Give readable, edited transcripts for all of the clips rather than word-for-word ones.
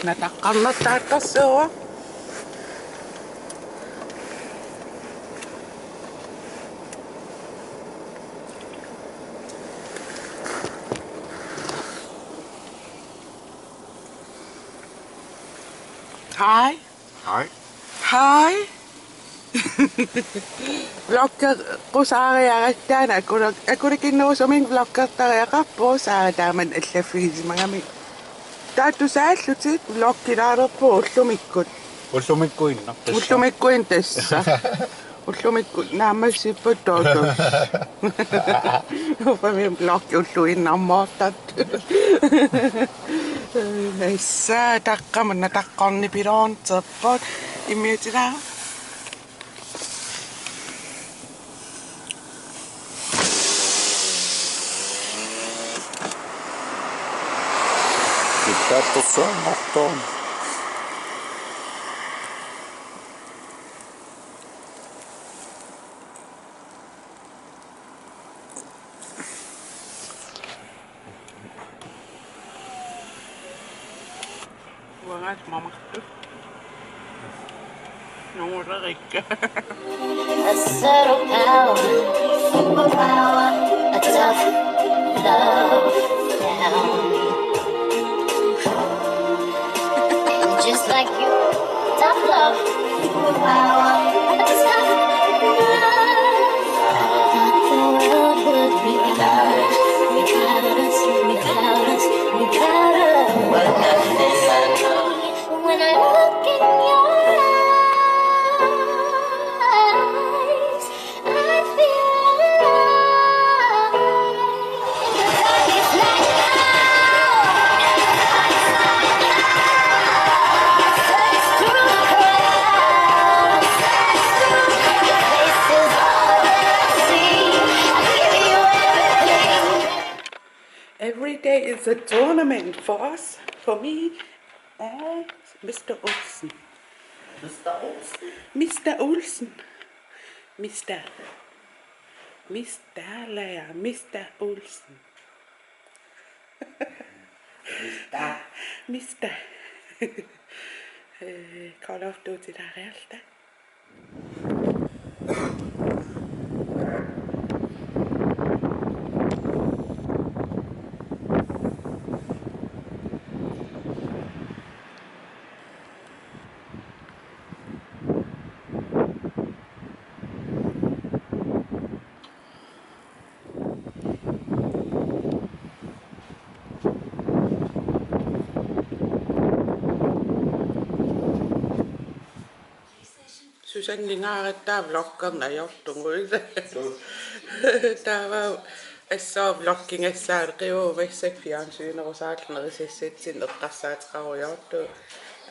Nataqqarnertaaqarsuuga. Hi. Hi. Hi. Vlogger qusaariarattaan akulakinnuusumin vloggertariaqarpuu saataaman allaffigisimagami taattusaallutit vloggilaarerpuu ullumikkut ullumikkuin tassa ullumikkut naamassipput tootus ufami vloggi ulluinnarmoortat issa taqqamanna taqqornipiloornerterput immiutilaa Pitää tuossa mahtoon. Wangat mamaktu. Nomor rikka. A subtle power, superpower, a tough love down. Just like you, tough love, superpower, a tough love. Thought the world would be without us, without us, without us, without us. But nothing I know. When I look in your eyes, I feel alive. The dark is like search through the crowd, your face is all that I see. I give you everything. Every day is a tournament for us, for me and Mr. Olsen. Mr. Olsen. Mr. Olsen. Mr. Lærer, Mr. Olsen. Mr. Call of Duty der realta. Susan lingaartaa vloggerna jortunguisa. Tää essa vloggingessaariqiuuvissak fjernsynerusaalnerississit eqqassaateqarujortu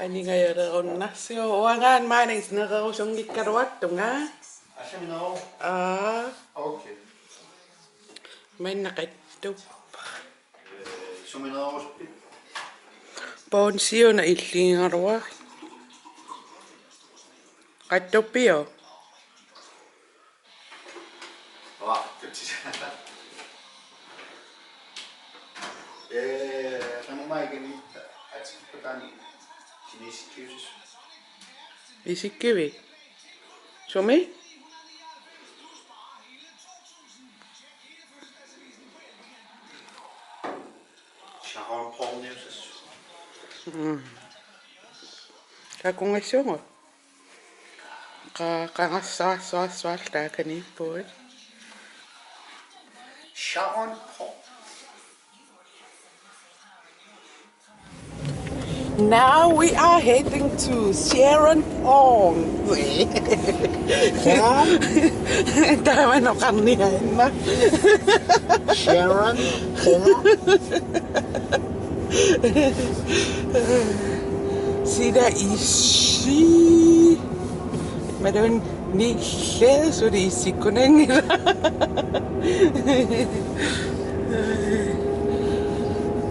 aningayalerunnarsio uangaan maaningsnererusunngikkaluattunga Aseminao. Okay. Mannaqattup Suminao. Ponsiona illiingaruar qattuppiu isikkivi sumi Sharon Pornius. takungassungu qangassaarssuarsuartaakaniippuit Sharon Porn. Now we are heading to Sharon Pond. Tämä on kanniaina. Sharon Porn. Sitä isi. Mä tuon niin leesuri isikkunen.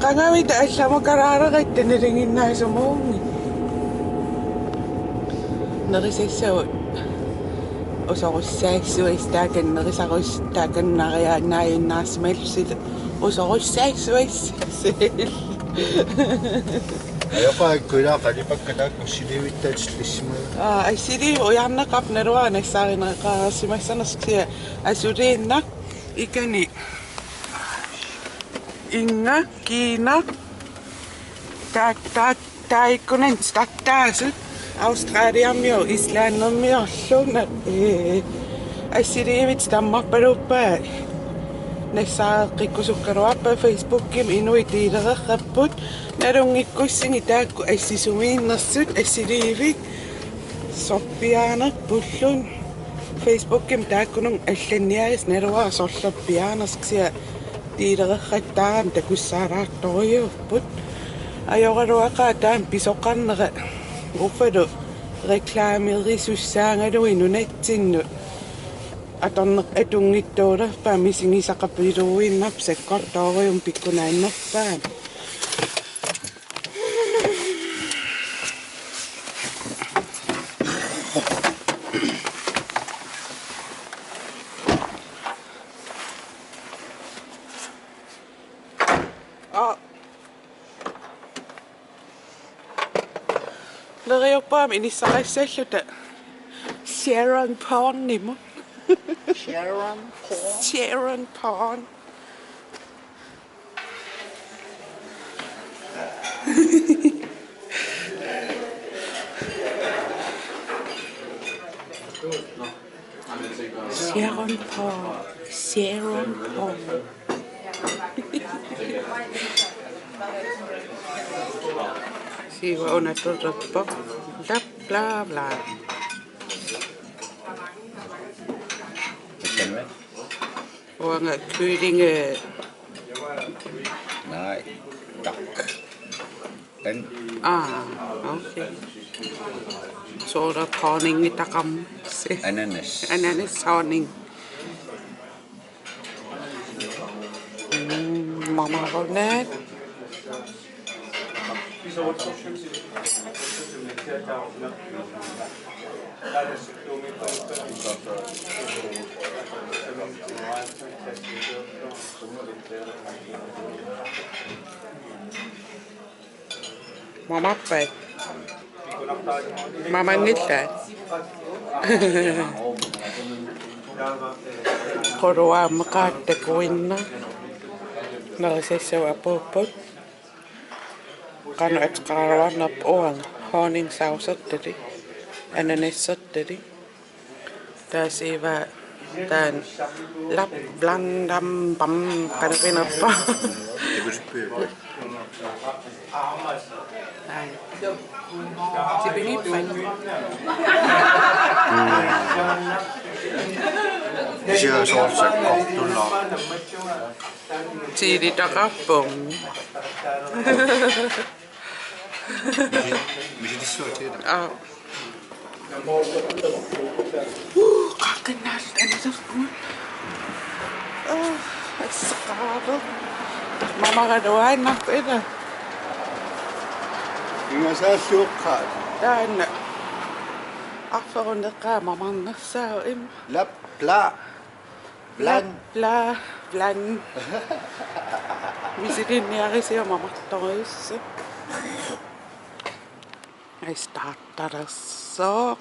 Kangamit allamo kararaqattana ringinnaasumuungi. Nerisassavu usorussaassuistaakannerisarustaakannaariaannaajunnaarsimallusit usorussaassuissil. Ayopa kuila kalipakkatak usilivittatsillisma. Ai siri ojanna kapnerua nessaarina qaasimassanaskia asuriinna ikani Inga Kiina taikkunen tattaasut Australiammio Islannermiorluna assiriivit tammarpaluppaa nessaaqikkusukkaruappa Facebookim inuitiilererrapput nalungikkussingi taakku assisumiinnersut assiriivik sorpiaanerpullun Facebookim taakkunun allanniaris nalua sorlorpiaanersksia tiilererrattaam takussaaraartoriupput ajoraluaqaa taam pisoqarnera uffalu reklaamerisussaangalu inunatsinnu atorneq atungittuulerpaa misingisaqapiluuinnap sakkortorium pikkunaannerpaa Lerioppaam inissaqassalluta Sharon Pond nimu Sharon Pond Sharon Pond Siwa ona torrappa bla bla Wanga kyllinge Nej, tak. Den. Okay. Så er der honning i takam. Ananas. Ananas honning. Mama har net. Mama apa? Mama nita. Korua makatte kuinna. Nalsessa apopot. Kanu etskarawan nap oang. Honning sausatteri. Ananasatteri. Tasiva dan lap blandam pam kanapinappa. Sipingippan. Siya soolse kohtulla. Siiri takappong. Misi tissu tiedä. Kakenal, ano sa school? Sakado. Mama kaduan na pwede. Inga saa suukkaat. Dan, afferunde ka, mamang nasa im. Lap, bla. Blan. Bla, blan. Visitin niya siya mamatois. Ay startarassa.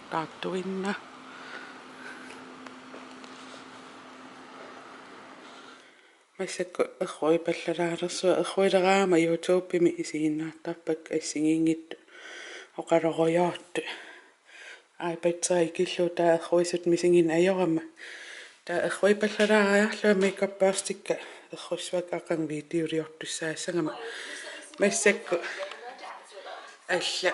Tatuin na. Masakko khoipallaraarersu khoileraama YouTube-mi isiinnaattarpak assingingittu oqaroroyaattu iPad-sai killuta khoisut misingin ajorama ta khoipallaraariarlua makeup burstikka errussvak aqan videoriortussaasangama massakku alla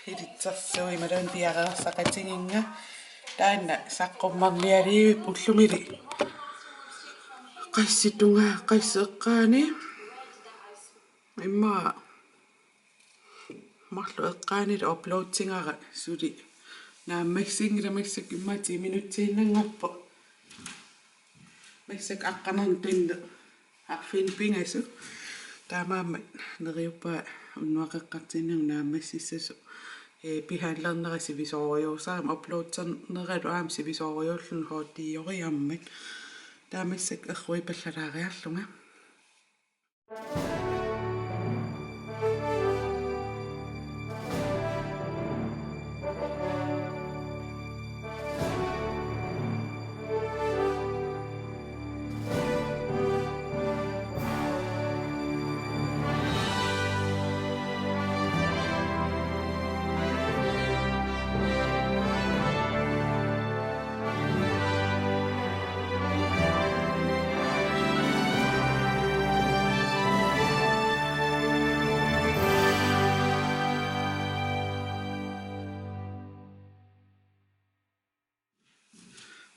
ilitsersuи malun piareersaqatinginga taanna saqqummarlialiivip ullumili qassitunga qasseqqaani imma marlu eqqaani uploadingara suli naammassingila massak imma 10 minutsiinnangorpo massak aqqanartinna arfin pingasu taamaamma neriuppa unnuaqeqqartinner naammassissasu pihallernerasi sivisoriusaam uploadserneratu aam sivisoriullun hoottiioriammat таамиссак эрруи паллалаариарлунга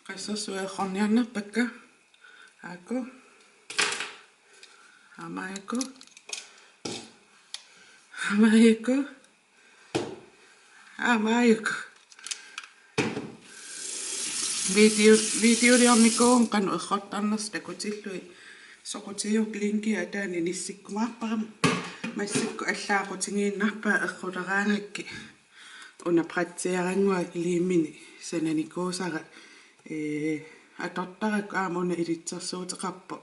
qaissersuiaqorniarnerpakka aaku amayaku videoliornikoon qanu errortarners takutillui soqutiuq linki ataani nissikkumaarparam массакку аллаақутингииннарпаа эррулераангакки уна практиарангуа илииммини сананикуусара атортарак аамуна илитсерсуутеқарпо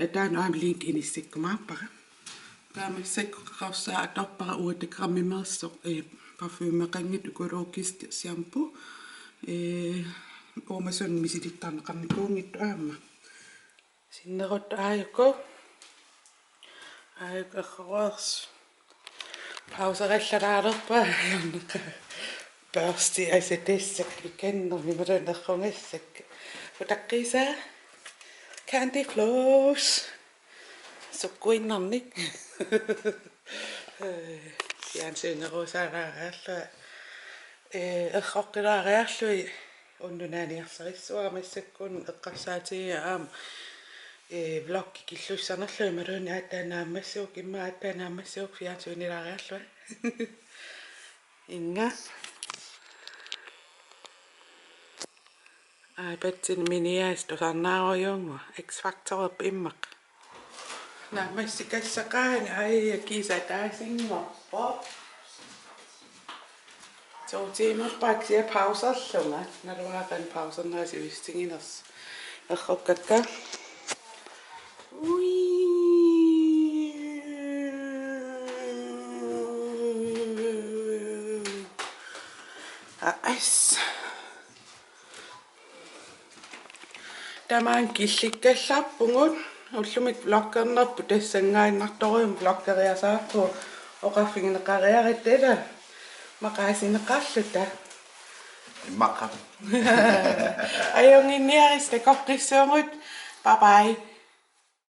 атаану аам линк иниссиккумаарпара таамассакку қарсаа аторпара уатакраммимерсо парфюмеқангит экологист шампу оомасон мисилиттарнеқарникуунгитту аама синнерут ааюко erroors pauserallarаарerpa jonneqa børsti asetessak ikanner mimalunerrungassak utaqqisa candy floss sukkuinnarnik siansuuneruusaaraaraallu erroqqilaariarlui unnunaaniarsarissuarmassakkuun eqqarsaatigia aam vlog killussarnerlui maluni aataanaammassuuk imma aataanaammassuuk fiaatuinilariarlua inga aibatsin minias tosarnaarujungu X-Factor immaq naammassikassaqaani ai kiisa taasingorpo soutiimappaaksia pauserlunga naluaqan pausernaasivistinginers errokkakka Tämän killikkellarpungut ullumik vloggernerpu tassangainartorium vloggeriasaarpu oqarfingeneqariaritala maqaasineqarluta Immaqa. Ayonginniarista koqqissuungut bye bye